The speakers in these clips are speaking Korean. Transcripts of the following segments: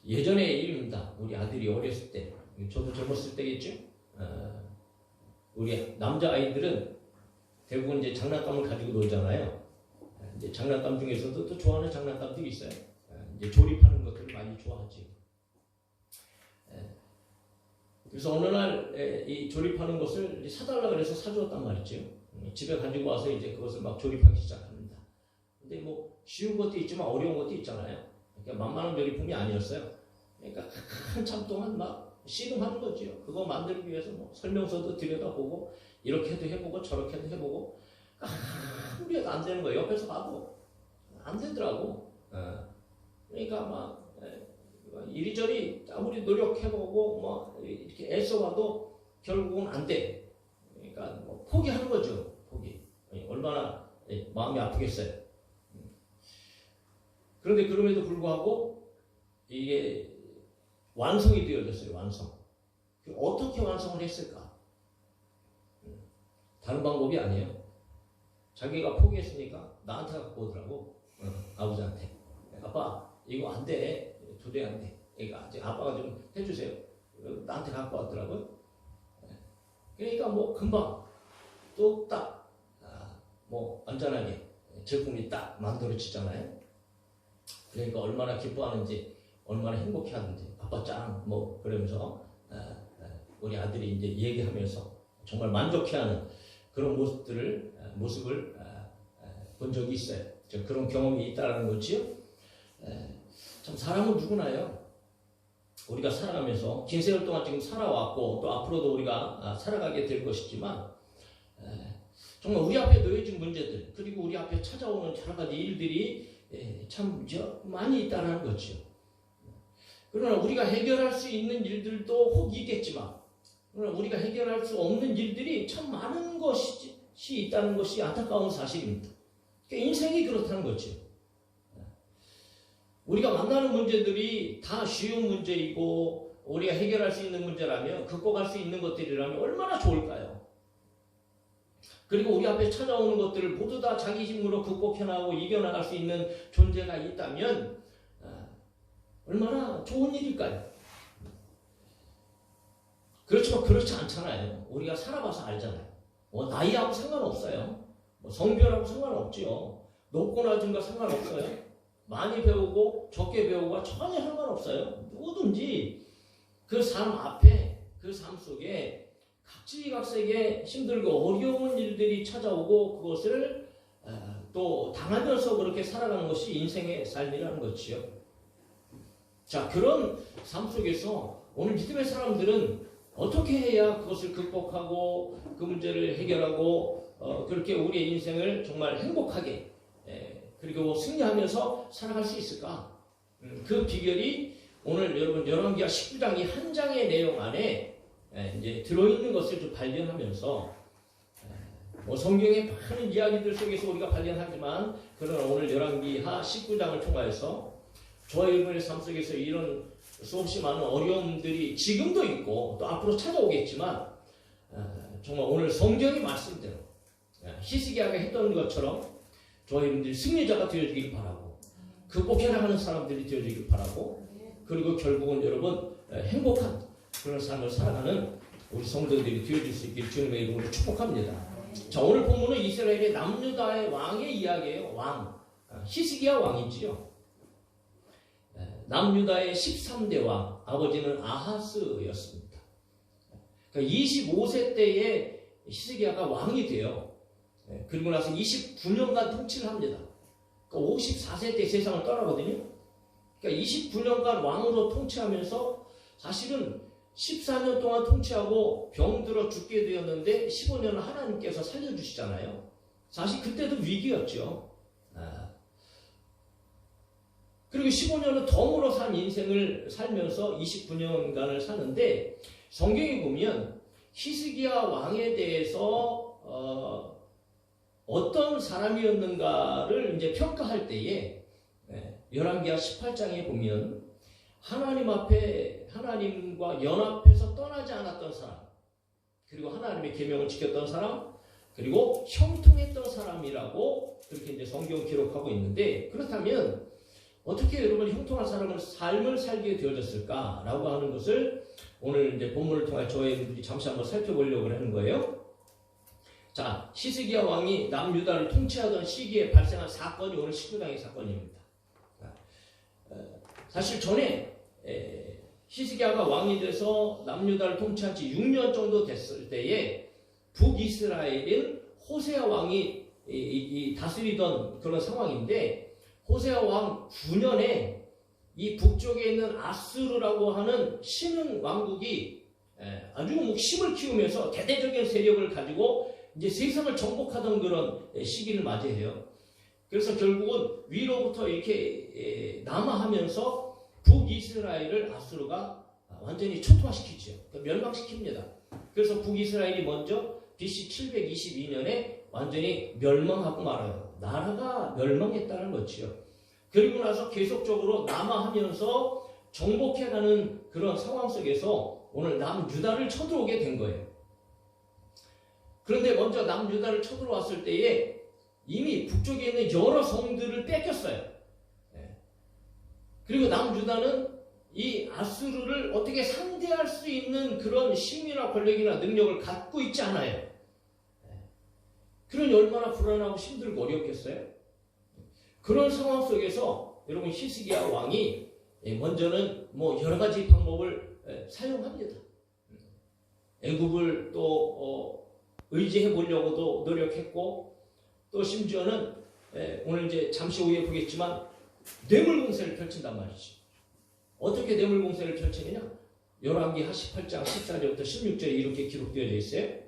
예전의 일입니다. 우리 아들이 어렸을 때, 저도 젊었을 때겠죠. 우리 남자 아이들은 대부분 이제 장난감을 가지고 놀잖아요. 이제 장난감 중에서도 또 좋아하는 장난감들이 있어요. 이제 조립하는 것들을 많이 좋아하지. 그래서 어느 날 이 조립하는 것을 사달라 그래서 사주었단 말이죠. 집에 가지고 와서 이제 그것을 막 조립하기 시작합니다. 근데 뭐 쉬운 것도 있지만 어려운 것도 있잖아요. 그러니까 만만한 조립품이 아니었어요. 그러니까 한참 동안 막 씨름하는 거죠. 그거 만들기 위해서 뭐 설명서도 들여다보고 이렇게도 해보고 저렇게도 해보고 아무리 해도 안 되는 거예요. 옆에서 봐도 안 되더라고. 그러니까 막 이리저리 아무리 노력해보고 뭐 이렇게 애써봐도 결국은 안 돼. 그러니까 뭐 포기하는 거죠. 포기. 얼마나 마음이 아프겠어요. 그런데 그럼에도 불구하고 이게 완성이 되어졌어요. 완성. 어떻게 완성을 했을까? 다른 방법이 아니에요. 자기가 포기했으니까 나한테 갖고 오더라고. 아버지한테. 아빠 이거 안 돼. 도저히 안 돼. 그러니까 아빠가 좀 해주세요. 나한테 갖고 왔더라고요. 그러니까 뭐 금방 또 딱 뭐 안전하게 제품이 딱 만들어지잖아요. 그러니까 얼마나 기뻐하는지 얼마나 행복해하는지 아빠 짱 뭐 그러면서 우리 아들이 이제 얘기하면서 정말 만족해하는 그런 모습을 본 적이 있어요. 그런 경험이 있다는 거지요. 참 사람은 누구나요. 우리가 살아가면서 긴 세월 동안 지금 살아왔고 또 앞으로도 우리가 살아가게 될 것이지만 정말 우리 앞에 놓여진 문제들 그리고 우리 앞에 찾아오는 여러 가지 일들이 참 많이 있다는 거죠. 그러나 우리가 해결할 수 있는 일들도 혹 있겠지만 그러나 우리가 해결할 수 없는 일들이 참 많은 것이 있다는 것이 안타까운 사실입니다. 그러니까 인생이 그렇다는 거죠. 우리가 만나는 문제들이 다 쉬운 문제이고 우리가 해결할 수 있는 문제라면 극복할 수 있는 것들이라면 얼마나 좋을까요? 그리고 우리 앞에 찾아오는 것들을 모두 다 자기 힘으로 극복해나가고 이겨나갈 수 있는 존재가 있다면 얼마나 좋은 일일까요? 그렇지만 그렇지 않잖아요. 우리가 살아봐서 알잖아요. 뭐 나이하고 상관없어요. 뭐 성별하고 상관없지요. 높고 낮은가 상관없어요. 많이 배우고 적게 배우고 전혀 상관없어요. 누구든지 그 삶 앞에 그 삶 속에 각지각색의 힘들고 어려운 일들이 찾아오고 그것을 또 당하면서 그렇게 살아가는 것이 인생의 삶이라는 것이요. 자, 그런 삶 속에서 오늘 믿음의 사람들은 어떻게 해야 그것을 극복하고 그 문제를 해결하고 그렇게 우리의 인생을 정말 행복하게 그리고 승리하면서 살아갈 수 있을까? 그 비결이 오늘 여러분 열왕기하 19장이 한 장의 내용 안에 이제 들어있는 것을 좀 발견하면서 뭐 성경의 많은 이야기들 속에서 우리가 발견하지만 그러나 오늘 열왕기하 19장을 통하여서 저와 여러분의 삶 속에서 이런 수없이 많은 어려움들이 지금도 있고 또 앞으로 찾아오겠지만 정말 오늘 성경의 말씀대로 히스기야가 했던 것처럼 저와 여러분들이 승리자가 되어주길 바라고 극복해 나가는 사람들이 되어주길 바라고 그리고 결국은 여러분 행복한 그런 삶을 살아가는 우리 성도들이 되어줄 수 있길 주님의 이름으로 축복합니다. 자, 오늘 본문은 이스라엘의 남유다의 왕의 이야기예요. 왕 히스기야 왕이지요. 남유다의 13대 왕 아버지는 아하스였습니다. 그러니까 25세 때에 히스기야가 왕이 돼요. 그리고 나서 29년간 통치를 합니다. 그러니까 54세 때 세상을 떠나거든요. 그러니까 29년간 왕으로 통치하면서 사실은 14년 동안 통치하고 병들어 죽게 되었는데 15년을 하나님께서 살려주시잖아요. 사실 그때도 위기였죠. 그리고 15년은 덤으로 산 인생을 살면서 29년간을 사는데 성경에 보면 히스기야 왕에 대해서 어떤 사람이었는가를 이제 평가할 때에 열왕기하 18장에 보면 하나님 앞에 하나님과 연합해서 떠나지 않았던 사람 그리고 하나님의 계명을 지켰던 사람 그리고 형통했던 사람이라고 그렇게 이제 성경 기록하고 있는데 그렇다면 어떻게 여러분 형통한 삶을 살게 되어졌을까라고 하는 것을 오늘 이제 본문을 통해 저희들이 잠시 한번 살펴보려고 하는 거예요. 자, 히스기야 왕이 남유다를 통치하던 시기에 발생한 사건이 오늘 19장의 사건입니다. 사실 전에 히스기야가 왕이 돼서 남유다를 통치한 지 6년 정도 됐을 때에 북이스라엘인 호세아 왕이 다스리던 그런 상황인데, 호세아 왕 9년에 이 북쪽에 있는 아수르라고 하는 신흥 왕국이 아주 힘을 키우면서 대대적인 세력을 가지고 이제 세상을 정복하던 그런 시기를 맞이해요. 그래서 결국은 위로부터 이렇게 남하하면서 북이스라엘을 아수르가 완전히 초토화시키죠. 멸망시킵니다. 그래서 북이스라엘이 먼저 BC 722년에 완전히 멸망하고 말아요. 나라가 멸망했다는 거지요. 그리고 나서 계속적으로 남하하면서 정복해가는 그런 상황 속에서 오늘 남유다를 쳐들어오게 된 거예요. 그런데 먼저 남유다를 쳐들어왔을 때에 이미 북쪽에 있는 여러 성들을 뺏겼어요. 그리고 남유다는 이 아수르를 어떻게 상대할 수 있는 그런 힘이나 권력이나 능력을 갖고 있지 않아요. 그러니 얼마나 불안하고 힘들고 어렵겠어요? 그런 상황 속에서 여러분 히스기야 왕이 먼저는 뭐 여러 가지 방법을 사용합니다. 애굽을 또 의지해 보려고도 노력했고, 또 심지어는 오늘 이제 잠시 후에 보겠지만 뇌물 공세를 펼친단 말이죠. 어떻게 뇌물 공세를 펼치느냐? 열왕기 18장 14절부터 16절에 이렇게 기록되어 있어요.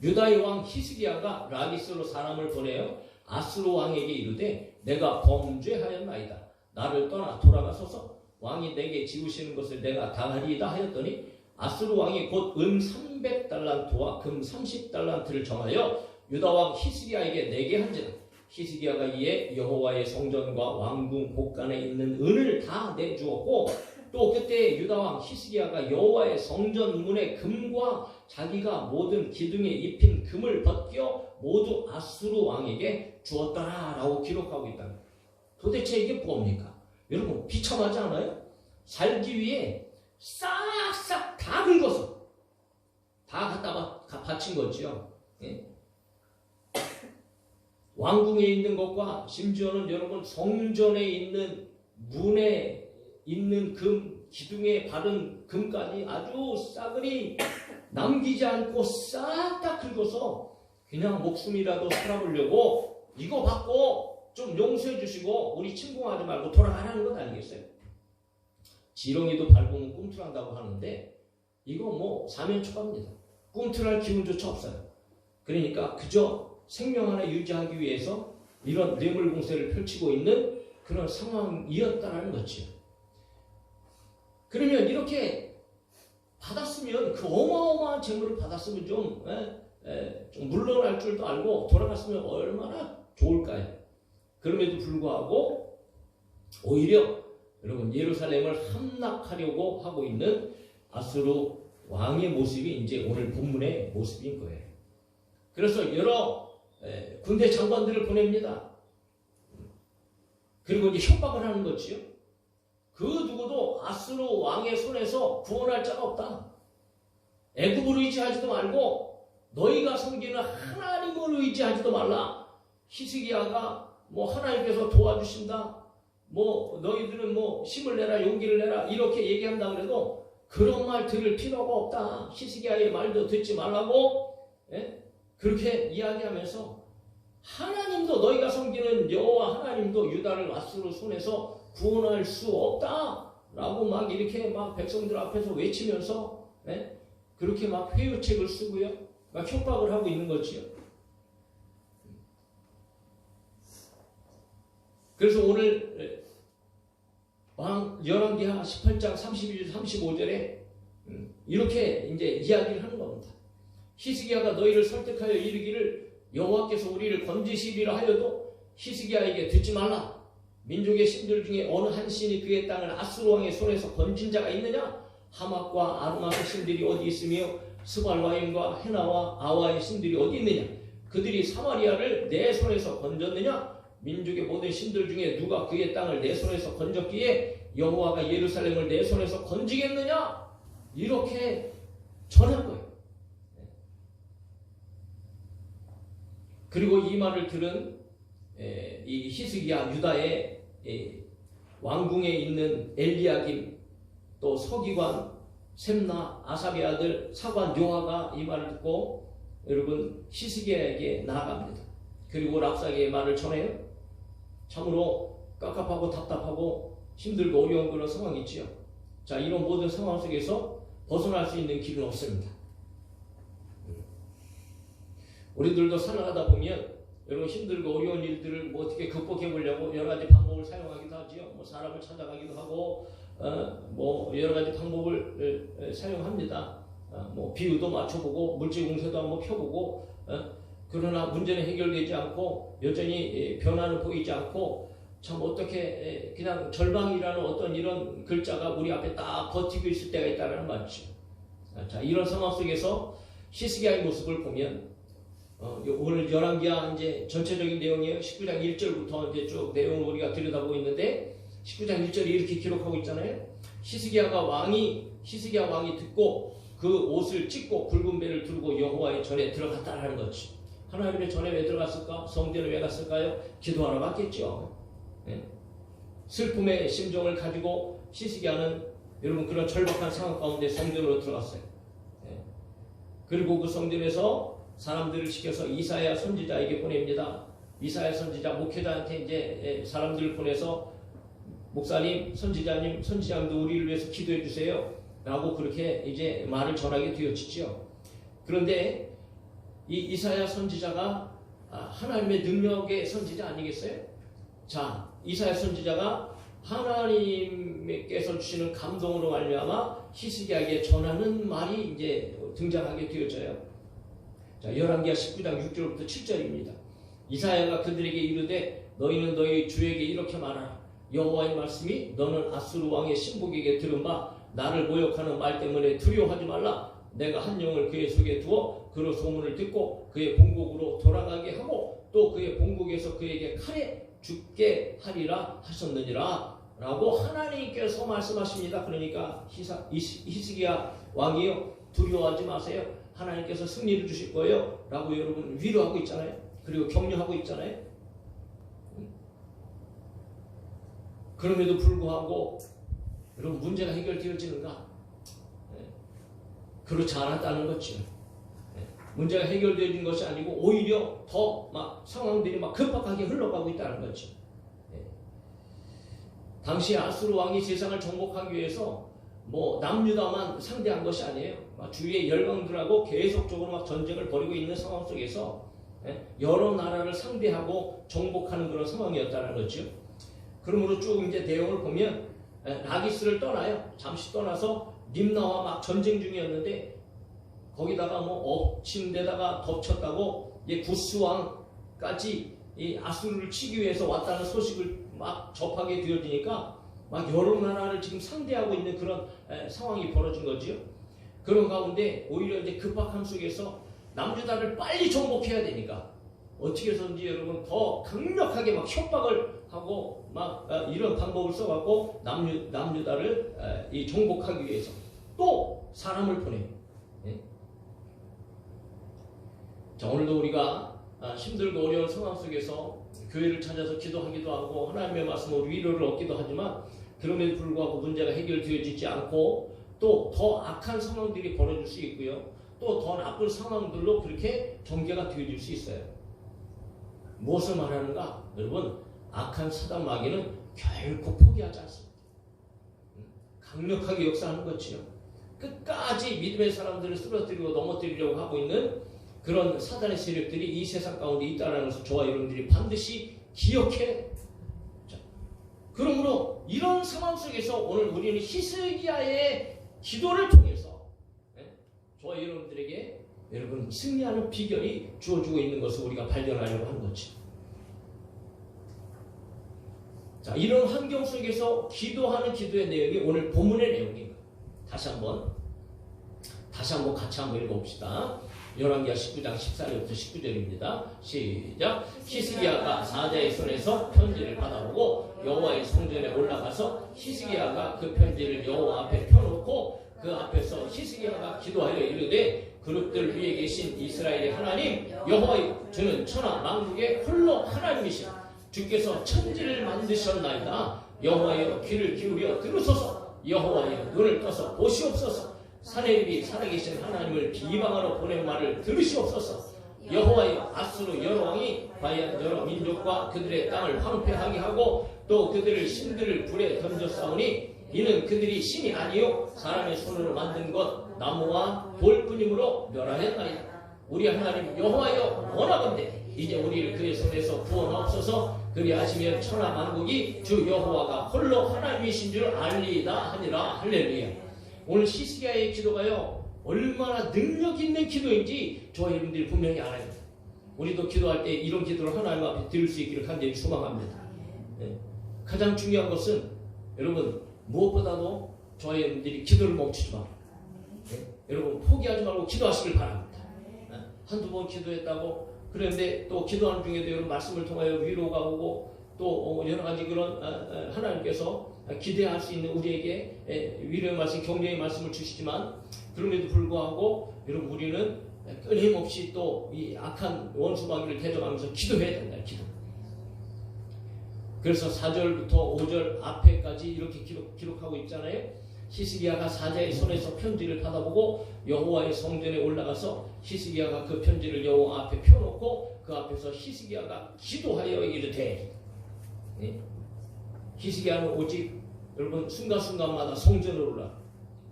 유다의 왕 히스기야가 라기스로 사람을 보내어 아수르 왕에게 이르되 내가 범죄하였나이다. 나를 떠나 돌아가소서. 왕이 내게 지우시는 것을 내가 당하리이다 하였더니 아수르 왕이 곧 은 300달란트와 금 30달란트를 정하여 유다 왕 히스기야에게 내게 한지라. 히스기야가 이에 여호와의 성전과 왕궁 곳간에 있는 은을 다 내주었고, 또 그때 유다 왕 히스기야가 여호와의 성전 문의 금과 자기가 모든 기둥에 입힌 금을 벗겨 모두 아수르 왕에게 주었더라라고 기록하고 있다. 도대체 이게 뭡니까? 여러분 비참하지 않아요? 살기 위해 싹싹 다 긁어서 다 갖다가 바친 거지요. 예? 왕궁에 있는 것과 심지어는 여러분 성전에 있는 문에 있는 금, 기둥에 바른 금까지 아주 싸그리 남기지 않고 싹 다 긁어서 그냥 목숨이라도 살아보려고 이거 받고 좀 용서해 주시고 우리 침공하지 말고 돌아가라는 것 아니겠어요? 지렁이도 밟으면 꿈틀한다고 하는데 이거 뭐 사면초가입니다. 꿈틀할 기운조차 없어요. 그러니까 그저 생명 하나 유지하기 위해서 이런 뇌물 공세를 펼치고 있는 그런 상황이었다는 거죠. 그러면 이렇게 받았으면 그 어마어마한 재물을 받았으면 좀 물러날 줄도 알고 돌아갔으면 얼마나 좋을까요? 그럼에도 불구하고 오히려 여러분 예루살렘을 함락하려고 하고 있는 아수르 왕의 모습이 이제 오늘 본문의 모습인 거예요. 그래서 여러 군대 장관들을 보냅니다. 그리고 이제 협박을 하는 거지요. 그 누구도 아수르 왕의 손에서 구원할 자가 없다. 애굽을 의지하지도 말고 너희가 섬기는 하나님을 의지하지도 말라. 히스기야가 뭐 하나님께서 도와주신다. 뭐 너희들은 뭐 힘을 내라 용기를 내라 이렇게 얘기한다 그래도 그런 말 들을 필요가 없다. 히스기야의 말도 듣지 말라고 그렇게 이야기하면서 하나님도 너희가 섬기는 여호와 하나님도 유다를 아수르 손에서 구원할 수 없다라고 막 이렇게 막 백성들 앞에서 외치면서 그렇게 막 회유책을 쓰고요, 막 협박을 하고 있는 거지요. 그래서 오늘 열왕기하 18장 32절 35절에 이렇게 이제 이야기를 하는 겁니다. 히스기야가 너희를 설득하여 이르기를 여호와께서 우리를 건지시리라 하여도 히스기야에게 듣지 말라. 민족의 신들 중에 어느 한 신이 그의 땅을 아수르 왕의 손에서 건진 자가 있느냐? 하맛과 아르마의 신들이 어디 있으며 스발와임과 헤나와 아와의 신들이 어디 있느냐? 그들이 사마리아를 내 손에서 건졌느냐? 민족의 모든 신들 중에 누가 그의 땅을 내 손에서 건졌기에 여호와가 예루살렘을 내 손에서 건지겠느냐? 이렇게 전한 거예요. 그리고 이 말을 들은 이 히스기야 유다의 왕궁에 있는 엘리야김, 또 서기관 셈나, 아삽의 아들 사관 요하가 이 말을 듣고 여러분 히스기야에게 나아갑니다. 그리고 랍사게의 말을 전해요. 참으로 깝깝하고 답답하고 힘들고 어려운 그런 상황이 있지요. 자, 이런 모든 상황 속에서 벗어날 수 있는 길은 없습니다. 우리들도 살아가다 보면 여러분 힘들고 어려운 일들을 뭐 어떻게 극복해 보려고 여러 가지 방법을 사용하기도 하지요. 뭐 사람을 찾아가기도 하고 뭐 여러 가지 방법을 사용합니다. 뭐 비유도 맞춰보고 물질 공세도 한번 펴보고 그러나 문제는 해결되지 않고 여전히 변화는 보이지 않고 참 어떻게 그냥 절망이라는 어떤 이런 글자가 우리 앞에 딱 버티고 있을 때가 있다는 말이죠. 자, 이런 상황 속에서 히스기야의 모습을 보면 오늘 열왕기야 이제 전체적인 내용이에요. 19장 1절부터 이제 쭉 내용을 우리가 들여다보고 있는데 19장 1절이 이렇게 기록하고 있잖아요. 히스기야 왕이 듣고 그 옷을 찢고 붉은 배를 두르고 여호와의 전에 들어갔다라는 거지. 하나님의 전에 왜 들어갔을까? 성전에 왜 갔을까요? 기도하러 갔겠죠. 슬픔의 심정을 가지고 히스기야는 여러분 그런 절박한 상황 가운데 성전으로 들어갔어요. 그리고 그 성전에서 사람들을 시켜서 이사야 선지자에게 보냅니다. 이사야 선지자 목회자한테 이제 사람들을 보내서 목사님, 선지자님도 우리를 위해서 기도해 주세요. 라고 그렇게 이제 말을 전하게 되어지죠. 그런데 이 이사야 선지자가 하나님의 능력의 선지자 아니겠어요? 자, 이사야 선지자가 하나님께서 주시는 감동으로 말미암아 히스기야에게 전하는 말이 이제 등장하게 되어져요. 자, 열왕기야 19장 6절부터 7절입니다. 이사야가 그들에게 이르되 너희는 너희 주에게 이렇게 말하라. 여호와의 말씀이 너는 아수르 왕의 신복에게 들은 바 나를 모욕하는 말 때문에 두려워하지 말라. 내가 한 영을 그의 속에 두어 그로 소문을 듣고 그의 본국으로 돌아가게 하고 또 그의 본국에서 그에게 칼에 죽게 하리라 하셨느니라 라고 하나님께서 말씀하십니다. 그러니까 히스기야 왕이요, 두려워하지 마세요. 하나님께서 승리를 주실 거예요 라고 여러분 위로하고 있잖아요. 그리고 격려하고 있잖아요. 그럼에도 불구하고 여러분 문제가 해결되어지는가? 그렇지 않았다는 거죠. 문제가 해결되어진 것이 아니고 오히려 더 막 상황들이 막 급박하게 흘러가고 있다는 거죠. 당시 아수르 왕이 세상을 정복하기 위해서 뭐 남유다만 상대한 것이 아니에요. 주위의 열강들하고 계속적으로 막 전쟁을 벌이고 있는 상황 속에서 여러 나라를 상대하고 정복하는 그런 상황이었다는 거죠. 그러므로 쭉 이제 내용을 보면 라기스를 떠나요. 잠시 떠나서 림나와 막 전쟁 중이었는데 거기다가 뭐 엎친 데다가 덮쳤다고 구스왕까지 이 아수르를 치기 위해서 왔다는 소식을 막 접하게 되어지니까 막 여러 나라를 지금 상대하고 있는 그런 상황이 벌어진 거지요. 그런 가운데 오히려 이제 급박함 속에서 남유다를 빨리 정복해야 되니까 어떻게 해서든지 여러분 더 강력하게 막 협박을 하고 막 이런 방법을 써갖고 남유다를 이 정복하기 위해서 또 사람을 보내요. 자, 오늘도 우리가 힘들고 어려운 상황 속에서 교회를 찾아서 기도하기도 하고 하나님의 말씀으로 위로를 얻기도 하지만 그럼에도 불구하고 문제가 해결되어지지 않고 또 더 악한 상황들이 벌어질 수 있고요. 또 더 나쁜 상황들로 그렇게 전개가 되어질 수 있어요. 무엇을 말하는가? 여러분, 악한 사단 마귀는 결코 포기하지 않습니다. 강력하게 역사하는 것이요. 끝까지 믿음의 사람들을 쓰러뜨리고 넘어뜨리려고 하고 있는 그런 사단의 세력들이 이 세상 가운데 있다는 것을 저와 여러분들이 반드시 기억해. 자, 그러므로 이런 상황 속에서 오늘 우리는 히스기야의 기도를 통해서 저와 여러분들에게 여러분 승리하는 비결이 주어지고 있는 것을 우리가 발견하려고 하는 거지. 자, 이런 환경 속에서 기도하는 기도의 내용이 오늘 본문의 내용입니다. 다시 한번 같이 한번 읽어봅시다. 열왕기하 19장 14절부터 19절입니다. 시작. 히스기야가 사자의 손에서 편지를 받아보고 여호와의 성전에 올라가서 히스기야가 그 편지를 여호와 앞에 펴놓고 그 앞에서 히스기야가 기도하여 이르되 그릇들 위에 계신 이스라엘의 하나님 여호와여 주는 천하 만국의 홀로 하나님이시라. 주께서 천지를 만드셨나이다. 여호와여 귀를 기울여 들으소서. 여호와여 눈을 떠서 보시옵소서. 사내립이 살아계신 하나님을 비방하러 보낸 말을 들으시옵소서. 여호와여 아수르 여러 왕이 과연 여러 민족과 그들의 땅을 황폐하게 하고 또 그들을 신들을 불에 던졌사오니 이는 그들이 신이 아니요 사람의 손으로 만든 것 나무와 돌뿐이므로 멸하였나이다. 우리 하나님 여호와여 원하건대 이제 우리를 그의 손에서 구원하옵소서. 그리하시면 천하 만국이 주 여호와가 홀로 하나님이신 줄 알리이다 하니라. 할렐루야. 오늘 히스기야의 기도가요 얼마나 능력 있는 기도인지 저와 여러분들이 분명히 알아야 돼요. 우리도 기도할 때 이런 기도를 하나님 앞에 드릴 수 있기를 간절히 소망합니다. 네. 가장 중요한 것은 여러분 무엇보다도 저와 여러분들이 기도를 멈추지 말아요. 네. 여러분 포기하지 말고 기도하시길 바랍니다. 네. 한두 번 기도했다고 그런데 또 기도하는 중에도 여러분 말씀을 통하여 위로가 오고 또 여러 가지 그런 하나님께서 기대할 수 있는 우리에게 위로의 말씀, 격려의 말씀을 주시지만 그럼에도 불구하고 여러분 우리는 끊임없이 또 이 악한 원수마귀를 대적하면서 기도해야 된다. 기도. 그래서 4절부터 5절 앞에까지 이렇게 기록하고 있잖아요. 히스기야가 사자의 손에서 편지를 받아보고 여호와의 성전에 올라가서 히스기야가 그 편지를 여호와 앞에 펴놓고 그 앞에서 히스기야가 기도하여 이르되 히스기야는 오직 여러분 순간순간마다 성전으로 올라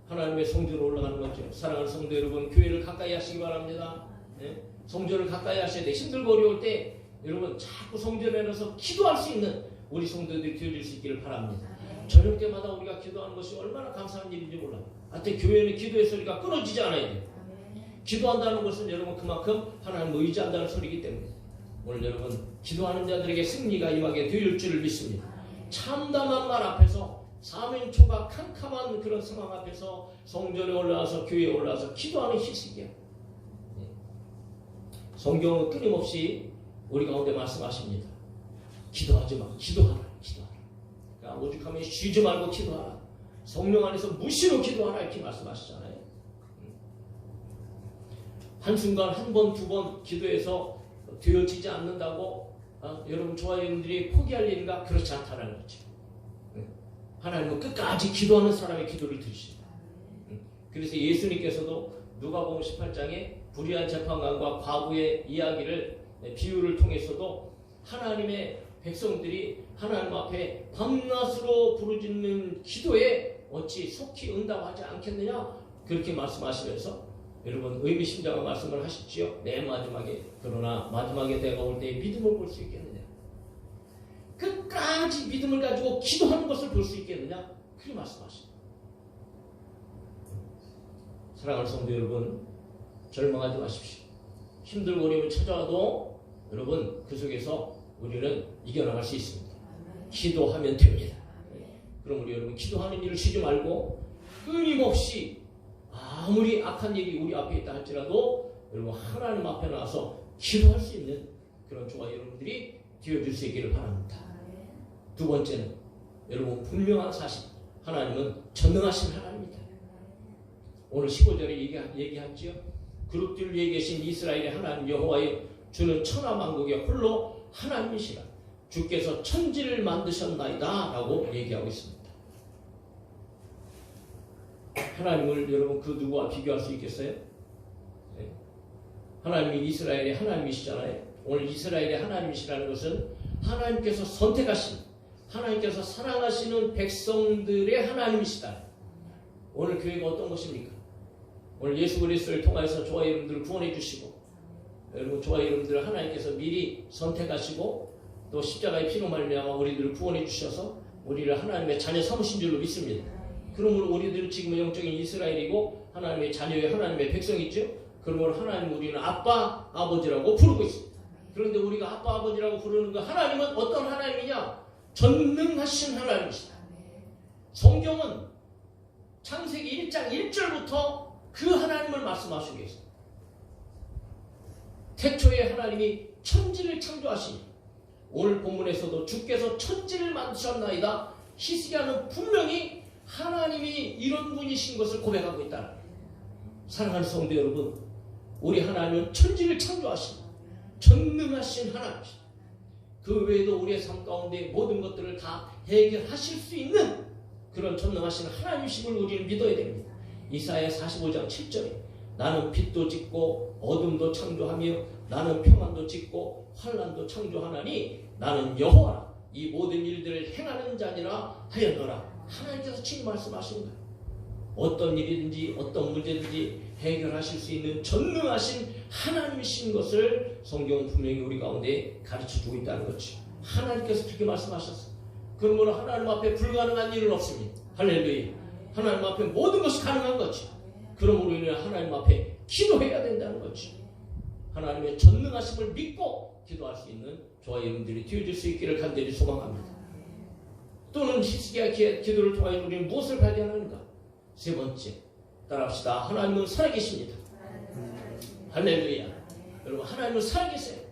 하나님의 성전으로 올라가는 거죠. 사랑하는 성도 여러분 교회를 가까이 하시기 바랍니다. 성전을 가까이 하셔야 돼. 힘들고 어려울 때 여러분 자꾸 성전에 나서 기도할 수 있는 우리 성도들이 되어질 수 있기를 바랍니다. 저녁 때마다 우리가 기도하는 것이 얼마나 감사한 일인지 몰라요. 하여튼 교회는 기도의 소리가 끊어지지 않아야 돼요. 기도한다는 것은 여러분 그만큼 하나님을 의지한다는 소리이기 때문에 오늘 여러분 기도하는 자들에게 승리가 임하게 될 줄을 믿습니다. 참담한 말 앞에서 사면초가 캄캄한 그런 상황 앞에서 성전에 올라와서 교회에 올라와서 기도하는 히스기야. 성경은 끊임없이 우리 가운데 말씀하십니다. 기도하지 마. 기도하라. 기도하라. 그러니까 오죽하면 쉬지 말고 기도하라. 성령 안에서 무시로 기도하라 이렇게 말씀하시잖아요. 한순간 한 번, 두 번 기도해서 되어지지 않는다고 여러분 저와 여러분들이 포기할 일인가? 그렇지 않다는 거죠. 하나님은 끝까지 기도하는 사람의 기도를 들으신다. 그래서 예수님께서도 누가복음 18장에 불의한 재판관과 과부의 이야기를 비유를 통해서도 하나님의 백성들이 하나님 앞에 밤낮으로 부르짖는 기도에 어찌 속히 응답하지 않겠느냐 그렇게 말씀하시면서 여러분 의미심장한 말씀을 하셨지요. 맨 마지막에 그러나 마지막에 때가 올 때 믿음을 볼 수 있겠느냐 끝까지 믿음을 가지고 기도하는 것을 볼 수 있겠느냐 그렇게 말씀하십니다. 사랑하는 성도 여러분 절망하지 마십시오. 힘들고 어려움이 찾아와도 여러분 그 속에서 우리는 이겨나갈 수 있습니다. 기도하면 됩니다. 그럼 우리 여러분 기도하는 일을 쉬지 말고 끊임없이 아무리 악한 일이 우리 앞에 있다 할지라도 여러분 하나님 앞에 나와서 기도할 수 있는 그런 저와 여러분들이 되어줄 수 있기를 바랍니다. 두 번째는 여러분 분명한 사실 하나님은 전능하신 하나님입니다. 오늘 15절에 얘기하지요. 그룹들 위에 계신 이스라엘의 하나님 여호와여 주는 천하만국의 홀로 하나님이시라. 주께서 천지를 만드셨나이다 라고 얘기하고 있습니다. 하나님을 여러분 그 누구와 비교할 수 있겠어요? 네. 하나님이 이스라엘의 하나님이시잖아요. 오늘 이스라엘의 하나님이시라는 것은 하나님께서 선택하신 하나님께서 사랑하시는 백성들의 하나님이시다. 오늘 교회가 어떤 것입니까? 오늘 예수 그리스도를 통해서 저와 여러분들을 구원해 주시고 여러분 저와 여러분들을 하나님께서 미리 선택하시고 또 십자가의 피로 말미암아 우리들을 구원해 주셔서 우리를 하나님의 자녀 삼으신 줄로 믿습니다. 그러므로 우리들은 지금 영적인 이스라엘이고 하나님의 자녀의 하나님의 백성이죠. 그러므로 하나님 우리는 아빠 아버지라고 부르고 있습니다. 그런데 우리가 아빠 아버지라고 부르는 그 하나님은 어떤 하나님이냐? 전능하신 하나님이시다. 성경은 창세기 1장 1절부터 그 하나님을 말씀하시고 계십니다. 태초에 하나님이 천지를 창조하시니 오늘 본문에서도 주께서 천지를 만드셨나이다. 히스기야는 분명히 하나님이 이런 분이신 것을 고백하고 있다. 사랑하는 성도 여러분, 우리 하나님은 천지를 창조하신 전능하신 하나님이십니다. 그 외에도 우리의 삶 가운데 모든 것들을 다 해결하실 수 있는 그런 전능하신 하나님이심을 우리는 믿어야 됩니다. 이사야 45장 7절에 나는 빛도 짓고 어둠도 창조하며 나는 평안도 짓고 환난도 창조하나니 나는 여호와라 이 모든 일들을 행하는 자니라 하였노라. 하나님께서 친히 말씀하시는 거예요. 어떤 일이든지 어떤 문제든지 해결하실 수 있는 전능하신 하나님이신 것을 성경은 분명히 우리 가운데 가르쳐주고 있다는 거죠. 하나님께서 그렇게 말씀하셨어요. 그러므로 하나님 앞에 불가능한 일은 없습니다. 할렐루야. 하나님 앞에 모든 것이 가능한 거죠. 그러므로 우리는 하나님 앞에 기도해야 된다는 거죠. 하나님의 전능하심을 믿고 기도할 수 있는 저와 여러분들이 되어질 수 있기를 간절히 소망합니다. 또는 히스기야 기도를 통하여 우리는 무엇을 발견하는가? 세 번째, 따라합시다. 하나님은 살아계십니다. 할렐루야. 여러분, 하나님은 살아계세요.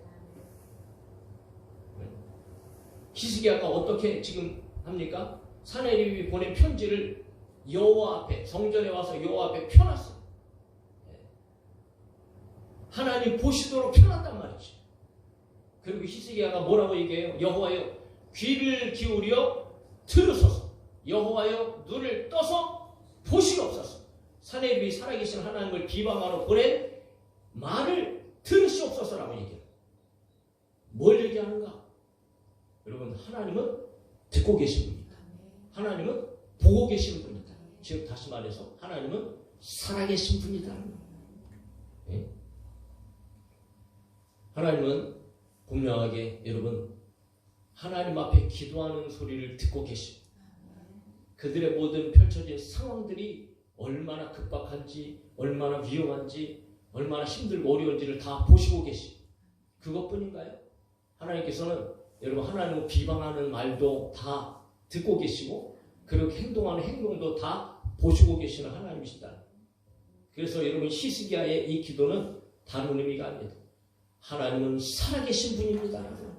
히스기야가 어떻게 지금 합니까? 사네립이 보낸 편지를 여호와 앞에, 성전에 와서 여호와 앞에 펴놨어요. 하나님 보시도록 펴놨단 말이죠. 그리고 히스기야가 뭐라고 얘기해요? 여호와여 귀를 기울여 들으소서. 여호와여 눈을 떠서 보시옵소서. 사네립이 살아계신 하나님을 비방하러 보낸 말을 들으시옵소서라고 얘기해요. 뭘 얘기하는가? 여러분, 하나님은 듣고 계신 분이다. 하나님은 보고 계신 분이다. 즉 다시 말해서 하나님은 살아계신 분이다. 네? 하나님은 분명하게 여러분 하나님 앞에 기도하는 소리를 듣고 계십니다. 그들의 모든 펼쳐진 상황들이 얼마나 급박한지, 얼마나 위험한지, 얼마나 힘들고 어려운지를 다 보시고 계십니다. 그것뿐인가요? 하나님께서는 여러분 하나님을 비방하는 말도 다 듣고 계시고 그렇게 행동하는 행동도 다 보시고 계시는 하나님이시다. 그래서 여러분 히스기야의 이 기도는 다른 의미가 아닙니다. 하나님은 살아계신 분입니다.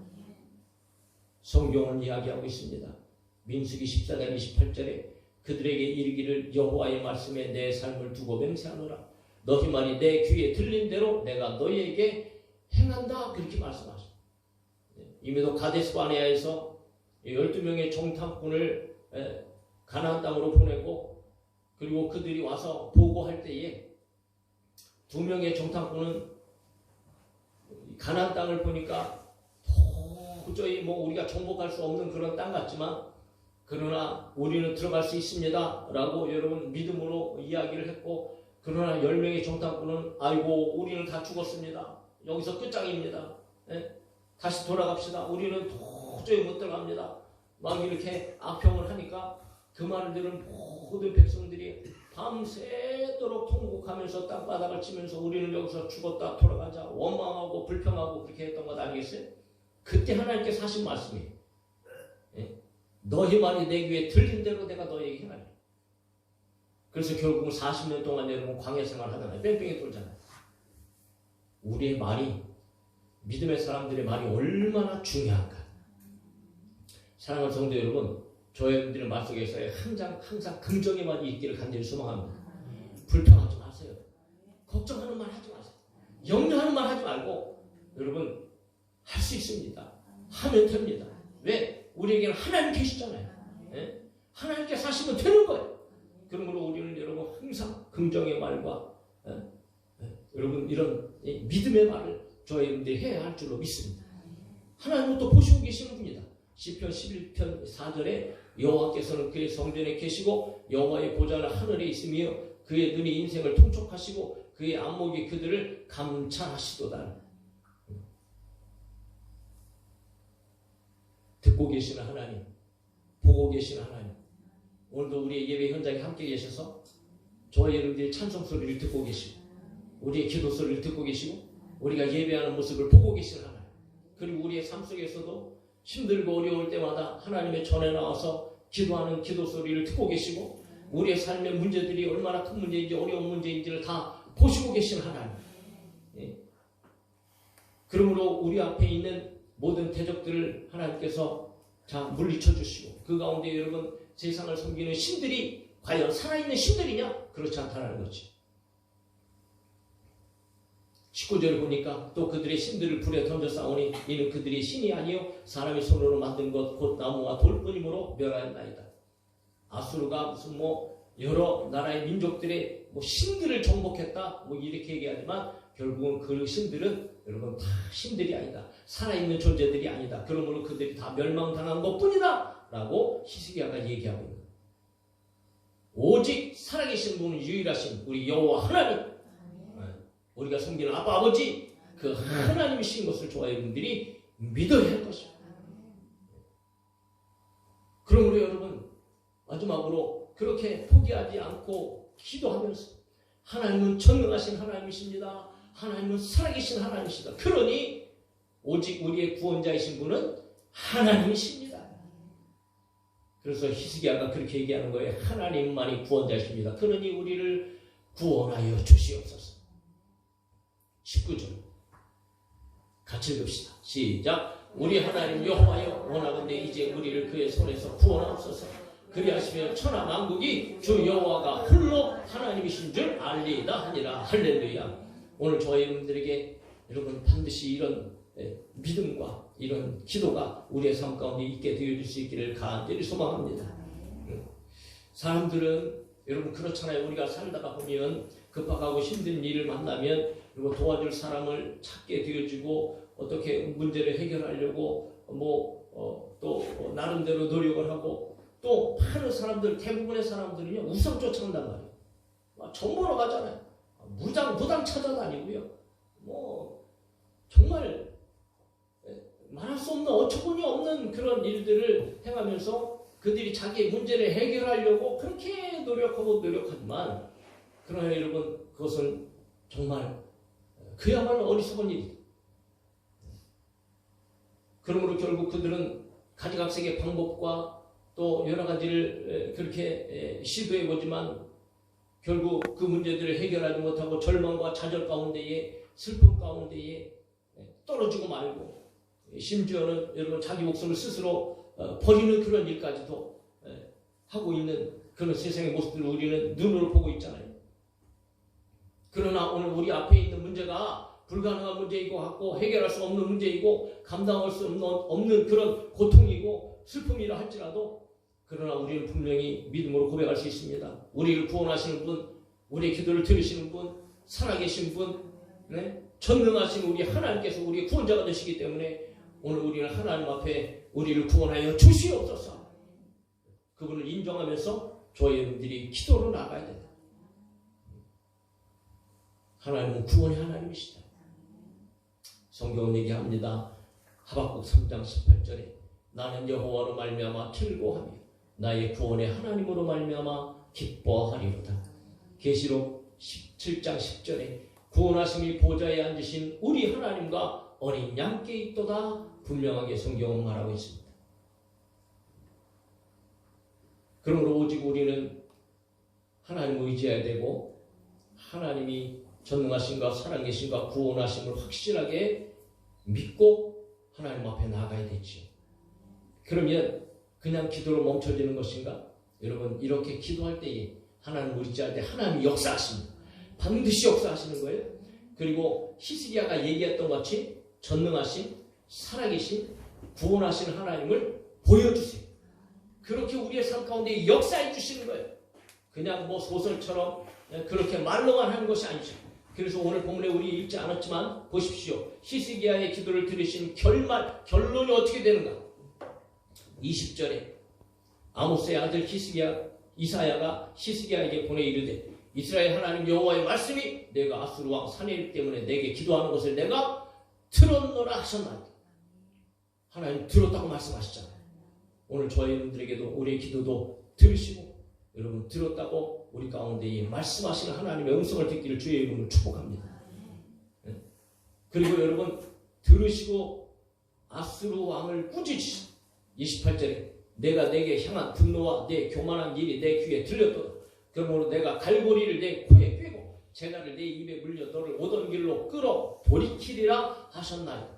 성경은 이야기하고 있습니다. 민수기 14장 28절에 그들에게 이르기를 여호와의 말씀에 내 삶을 두고 맹세하노라. 너희 말이 내 귀에 들린 대로 내가 너희에게 행한다. 그렇게 말씀하십니다. 이미도 가데스바네아에서 12명의 정탐꾼을 가나안 땅으로 보내고 그리고 그들이 와서 보고할 때에 2명의 정탐꾼은 가나안 땅을 보니까 도저히 우리가 정복할 수 없는 그런 땅 같지만 그러나 우리는 들어갈 수 있습니다 라고 여러분 믿음으로 이야기를 했고 그러나 10명의 정탐꾼은 아이고 우리는 다 죽었습니다. 여기서 끝장입니다. 다시 돌아갑시다. 우리는 도저히 못 들어갑니다. 막 이렇게 악평을 하니까 그 말을 들은 모든 백성들이 밤새도록 통곡하면서 땅바닥을 치면서 우리는 여기서 죽었다 돌아가자 원망하고 불평하고 그렇게 했던 것 아니겠어요? 그때 하나님께서 하신 말씀이에요. 너희 말이 내 귀에 들린 대로 내가 너희에게 행하리. 그래서 결국은 40년 동안 여러분 광야 생활 하잖아요. 뺑뺑이 돌잖아요. 우리의 말이 믿음의 사람들의 말이 얼마나 중요한가. 사랑하는 성도 여러분, 저 여러분들의 말 속에서 항상 긍정의 말이 있기를 간절히 소망합니다. 불평하지 마세요. 걱정하는 말 하지 마세요. 염려하는 말 하지 말고 여러분 할 수 있습니다. 하면 됩니다. 왜? 우리에게는 하나님 계시잖아요. 하나님께서 하시면 되는 거예요. 그러므로 우리는 여러분 항상 긍정의 말과 여러분 이런 믿음의 말을 저 여러분들이 해야 할 줄로 믿습니다. 하나님은 또 보시고 계시는 분이다. 시편 11편 4절에 여호와께서는 그의 성전에 계시고 여호와의 보좌는 하늘에 있으며 그의 눈이 인생을 통촉하시고 그의 안목이 그들을 감찰하시도다. 듣고 계시는 하나님, 보고 계시는 하나님, 오늘도 우리의 예배 현장에 함께 계셔서 저와 여러분들의 찬송 소리를 듣고 계시고 우리의 기도 소리를 듣고 계시고 우리가 예배하는 모습을 보고 계시는 하나님, 그리고 우리의 삶 속에서도 힘들고 어려울 때마다 하나님의 전에 나와서 기도하는 기도 소리를 듣고 계시고 우리의 삶의 문제들이 얼마나 큰 문제인지 어려운 문제인지를 다 보시고 계신 하나님. 그러므로 우리 앞에 있는 모든 대적들을 하나님께서 자 물리쳐 주시고 그 가운데 여러분 세상을 섬기는 신들이 과연 살아있는 신들이냐? 그렇지 않다는 거지. 19절을 보니까 또 그들의 신들을 불에 던져 싸우니 이는 그들이 신이 아니요 사람이 손으로 만든 것 곧 나무와 돌뿐이므로 멸하였나이다. 아수르가 무슨 뭐 여러 나라의 민족들의 뭐 신들을 정복했다 뭐 이렇게 얘기하지만 결국은 그 신들은 여러분 다 신들이 아니다. 살아있는 존재들이 아니다. 그러므로 그들이 다 멸망당한 것뿐이다 라고 히스기야가 얘기하고 있는 거예요. 오직 살아계신 분은 유일하신 우리 여호와 하나님, 우리가 섬기는 아빠 아버지 그 하나님이신 것을 여러분들이 믿어야 할 것입니다. 그러므로 여러분 마지막으로 그렇게 포기하지 않고 기도하면서 하나님은 전능하신 하나님이십니다. 하나님은 살아계신 하나님이시다. 그러니 오직 우리의 구원자이신 분은 하나님이십니다. 그래서 히스기야가 그렇게 얘기하는 거예요. 하나님만이 구원자이십니다. 그러니 우리를 구원하여 주시옵소서. 19절 같이 읽읍시다. 시작. 우리 하나님 여호와여 원하건대 이제 우리를 그의 손에서 구원하옵소서. 그리하시며 천하 만국이 주 여호와가 홀로 하나님이신 줄 알리이다 하니라. 할렐루야. 오늘 저희 여러분들에게 여러분 반드시 이런 믿음과 이런 기도가 우리의 삶 가운데 있게 되어줄 수 있기를 간절히 소망합니다. 사람들은 여러분 그렇잖아요. 우리가 살다가 보면 급박하고 힘든 일을 만나면 여러분 도와줄 사람을 찾게 되어지고 어떻게 문제를 해결하려고 또 나름대로 노력을 하고 또 많은 사람들 대부분의 사람들은요 우상 쫓아간단 말이에요. 정보로 가잖아요. 무당 찾아다니고요. 정말 말할 수 없는 어처구니 없는 그런 일들을 행하면서 그들이 자기의 문제를 해결하려고 그렇게 노력하지만 그러나 여러분 그것은 정말 그야말로 어리석은 일이다. 그러므로 결국 그들은 가지각색의 방법과 또 여러 가지를 그렇게 시도해보지만 결국 그 문제들을 해결하지 못하고 절망과 좌절 가운데에 슬픔 가운데에 떨어지고 말고 심지어는 여러분 자기 목숨을 스스로 버리는 그런 일까지도 하고 있는 그런 세상의 모습들을 우리는 눈으로 보고 있잖아요. 그러나 오늘 우리 앞에 있는 문제가 불가능한 문제이고 같고 해결할 수 없는 문제이고 감당할 수 없는 그런 고통이고 슬픔이라 할지라도 그러나 우리는 분명히 믿음으로 고백할 수 있습니다. 우리를 구원하시는 분, 우리의 기도를 들으시는 분, 살아계신 분, 전능하신 우리 하나님께서 우리의 구원자가 되시기 때문에 오늘 우리는 하나님 앞에 우리를 구원하여 주시옵소서. 그분을 인정하면서 저희 여러분들이 기도로 나가야 된다. 하나님은 구원의 하나님이시다. 성경은 얘기합니다. 하박국 3장 18절에 나는 여호와로 말미암아 즐거워하며 나의 구원의 하나님으로 말미암아 기뻐하리로다. 계시록 17장 10절에 구원하심이 보좌에 앉으신 우리 하나님과 어린 양께 있도다. 분명하게 성경은 말하고 있습니다. 그러므로 오직 우리는 하나님을 의지해야 되고 하나님이 전능하신가 살아계신가 구원하심을 확실하게 믿고 하나님 앞에 나아가야 되지요. 그러면 그냥 기도로 멈춰지는 것인가? 여러분 이렇게 기도할 때에 하나님을 의지할 때 하나님이 역사하십니다. 반드시 역사하시는 거예요. 그리고 히스기야가 얘기했던 것 같이 전능하신 살아계신 구원하신 하나님을 보여주세요. 그렇게 우리의 삶 가운데 역사해 주시는 거예요. 그냥 소설처럼 그렇게 말로만 하는 것이 아니죠. 그래서 오늘 본문에 우리 읽지 않았지만 보십시오. 히스기야의 기도를 들으신 결론이 어떻게 되는가? 20절에 아모스의 아들 이사야가 히스기야에게 보내 이르되 이스라엘 하나님 여호와의 말씀이 내가 아수르 왕 사내립 때문에 내게 기도하는 것을 내가 들었노라 하셨나이다. 하나님 들었다고 말씀하시잖아요. 오늘 저희들에게도 우리의 기도도 들으시고 여러분 들었다고 우리 가운데 말씀하시는 하나님의 음성을 듣기를 주의 이름으로 축복합니다. 그리고 여러분 들으시고 아수르 왕을 꾸짖으시고 28절에 내가 내게 향한 분노와 내 교만한 일이 내 귀에 들렸도다. 그러므로 내가 갈고리를 내 코에 꿰고 재갈을 내 입에 물려 너를 오던 길로 끌어 돌이키리라 하셨나요?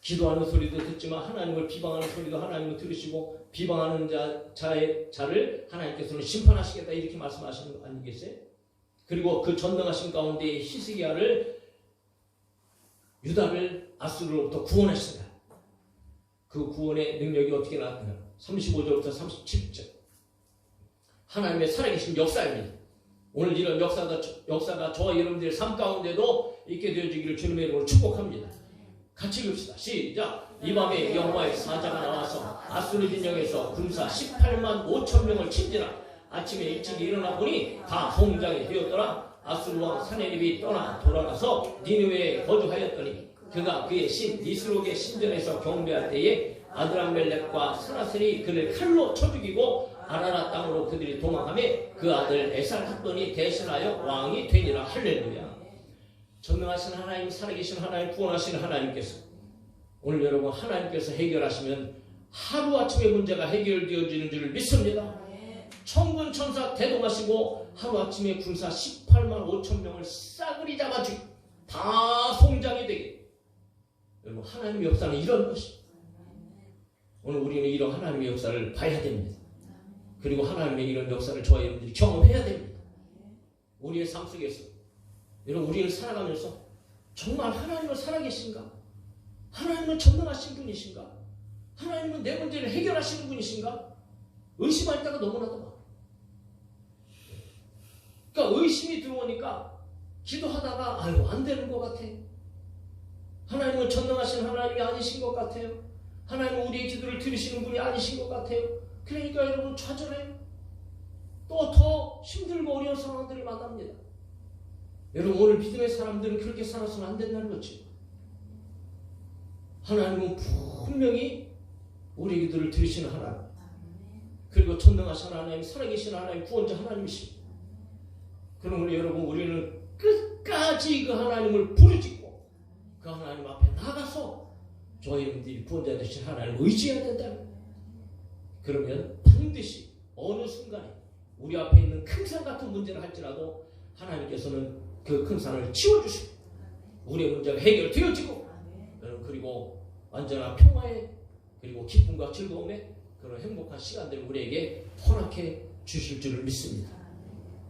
기도하는 소리도 듣지만 하나님을 비방하는 소리도 하나님을 들으시고 비방하는 자를 하나님께서는 심판하시겠다 이렇게 말씀하시는 거 아니겠어요? 그리고 그 전능하신 가운데 히스기야를 유다를 아수르로부터 구원하시다. 그 구원의 능력이 어떻게 나타나요? 35절부터 37절. 하나님의 살아계신 역사입니다. 오늘 이런 역사가 저와 여러분들의 삶 가운데도 있게 되어지기를 주님의 이름으로 축복합니다. 같이 읽읍시다. 시작. 이 밤에 여호와의 사자가 나와서 아수르 진영에서 군사 18만 5천 명을 친지라. 아침에 일찍 일어나 보니 다 성장이 되었더라. 아수르 왕 사네립이 떠나 돌아가서 니느웨에 거주하였더니 그가 그의 신 니스록의 신전에서 경배할 때에 아드람멜렉과 사라셀이 그를 칼로 쳐 죽이고 아라라 땅으로 그들이 도망하며 그 아들 에살핫돈이 대신하여 왕이 되니라. 할렐루야. 전능하신 하나님, 살아계신 하나님, 구원하시는 하나님께서 오늘 여러분 하나님께서 해결하시면 하루아침에 문제가 해결되어지는 줄을 믿습니다. 천군 천사 대동하시고 하루아침에 군사 18만 5천 명을 싸그리 잡아주고 다 송장이 되게. 여러분 하나님의 역사는 이런 것이. 오늘 우리는 이런 하나님의 역사를 봐야 됩니다. 그리고 하나님의 이런 역사를 저와 여러분들이 경험해야 됩니다. 우리의 삶 속에서 여러분 우리를 살아가면서 정말 하나님은 살아계신가? 하나님은 전능하신 분이신가? 하나님은 내 문제를 해결하시는 분이신가? 의심할 때가 너무나도 많아요. 그러니까 의심이 들어오니까 기도하다가 아유 안 되는 것 같아. 하나님은 전능하신 하나님이 아니신 것 같아요. 하나님은 우리의 기도를 들으시는 분이 아니신 것 같아요. 그러니까 여러분 좌절해요. 또 더 힘들고 어려운 상황들을 만납니다. 여러분 오늘 믿음의 사람들은 그렇게 살아서는 안 된다는 거지. 하나님은 분명히 우리의 기도를 들으시는 하나님, 그리고 전능하신 하나님, 살아계신 하나님, 구원자 하나님이십니다. 그러므로 여러분 우리는 끝까지 그 하나님을 부르짖고 그 하나님 앞에 나가서 저희들이 구원자 되신 하나님을 의지해야 된다는. 그러면 반드시 어느 순간에 우리 앞에 있는 큰 산 같은 문제를 할지라도 하나님께서는 그 큰 산을 치워주시고 우리의 문제가 해결되어지고 그리고 완전한 평화에 그리고 기쁨과 즐거움에 그런 행복한 시간들을 우리에게 허락해 주실 줄을 믿습니다.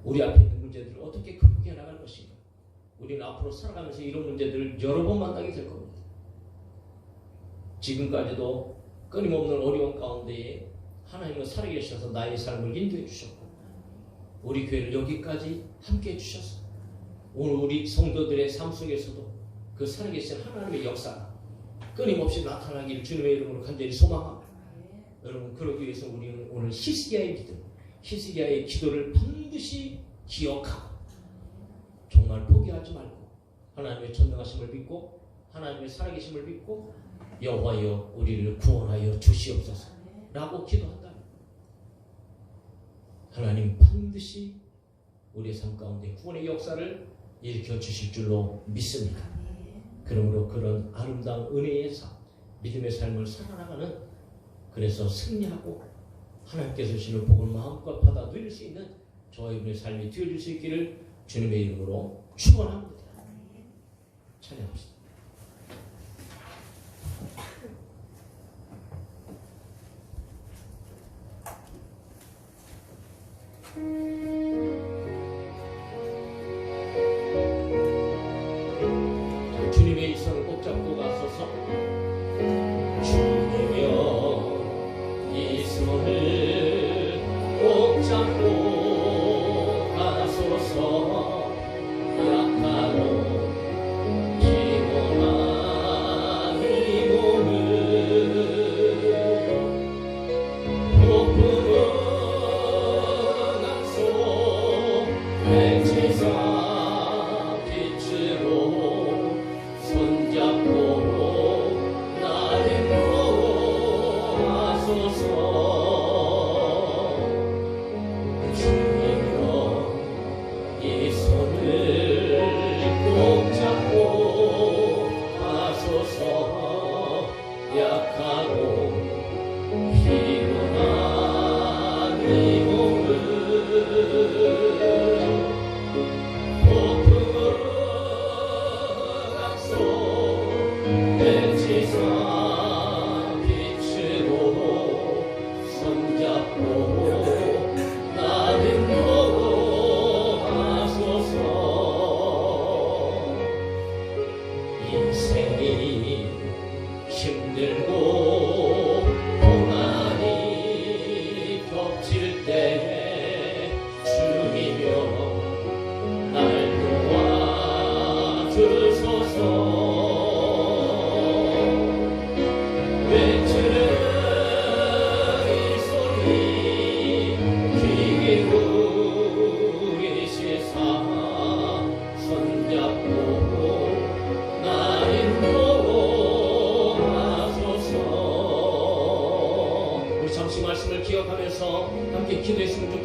우리 앞에 있는 문제들을 어떻게 극복해 나갈 것인가. 우리는 앞으로 살아가면서 이런 문제들을 여러 번 만나게 될 겁니다. 지금까지도 끊임없는 어려운 가운데에 하나님은 살아계셔서 나의 삶을 인도해 주셨고 우리 교회를 여기까지 함께 해주셔서 오늘 우리 성도들의 삶 속에서도 그 살아계신 하나님의 역사가 끊임없이 나타나기를 주님의 이름으로 간절히 소망합니다. 여러분 그러기 위해서 우리는 오늘 히스기야의 믿음, 히스기야의 기도를 반드시 기억하고 정말 포기하지 말고 하나님의 전능하심을 믿고 하나님의 살아계심을 믿고 여호와여 우리를 구원하여 주시옵소서 라고 기도한다. 하나님 반드시 우리의 삶 가운데 구원의 역사를 일으켜 주실 줄로 믿습니다. 그러므로 그런 아름다운 은혜의 삶, 믿음의 삶을 살아나가는, 그래서 승리하고 하나님께서 주시는 복을 마음껏 받아 누릴 수 있는 저와 여러분의 삶이 되어줄 수 있기를 주님의 이름으로 축원합니다. 찬양합시다. 주님의 이 손을 꼭 잡고 가소서. 주님여 이 손을 꼭 잡고 가소서. 약하고 피곤한 이 몸을 백지사 빛으로 손잡고 나 인도하소서.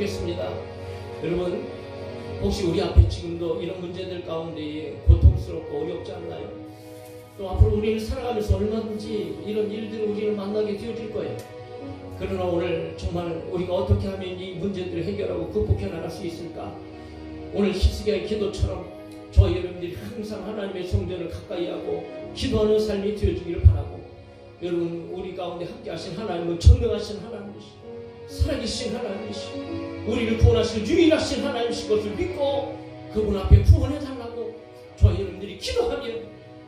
좋겠습니다. 여러분, 혹시 우리 앞에 지금도 이런 문제들 가운데 고통스럽고 어렵지 않나요? 또 앞으로 우리를 살아가면서 얼마든지 이런 일들을 우리를 만나게 되어질 거예요. 그러나 오늘 정말 우리가 어떻게 하면 이 문제들을 해결하고 극복해 나갈 수 있을까? 오늘 히스기야의 기도처럼 저 여러분들이 항상 하나님의 성전을 가까이 하고 기도하는 삶이 되어주기를 바라고, 여러분, 우리 가운데 함께 하신 하나님은 전능하신 하나님이시고 살아계신 하나님이시고 우리를 구원하실 유일하신 하나님이신 것을 믿고 그분 앞에 구원해달라고 저 여러분들이 기도하면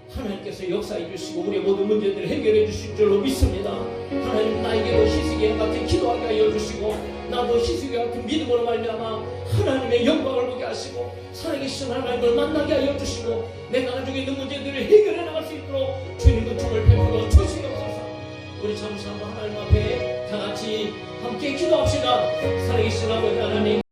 하나님께서 역사해 주시고 우리의 모든 문제들을 해결해 주실 줄로 믿습니다. 하나님, 나에게도 히스기야 같은 기도하게 하여 주시고 나도 히스기야 같은 믿음으로 말미암아 하나님의 영광을 보게 하시고 살아계신 하나님을 만나게 하여 주시고 내가 가지고 있는 문제들을 해결해 나갈 수 있도록 주님 은총을 베풀어 주시옵소서. 우리 잠시 한번 하나님 앞에 다 같이 함께 기도합시다. 살아계신 아버지 하나님,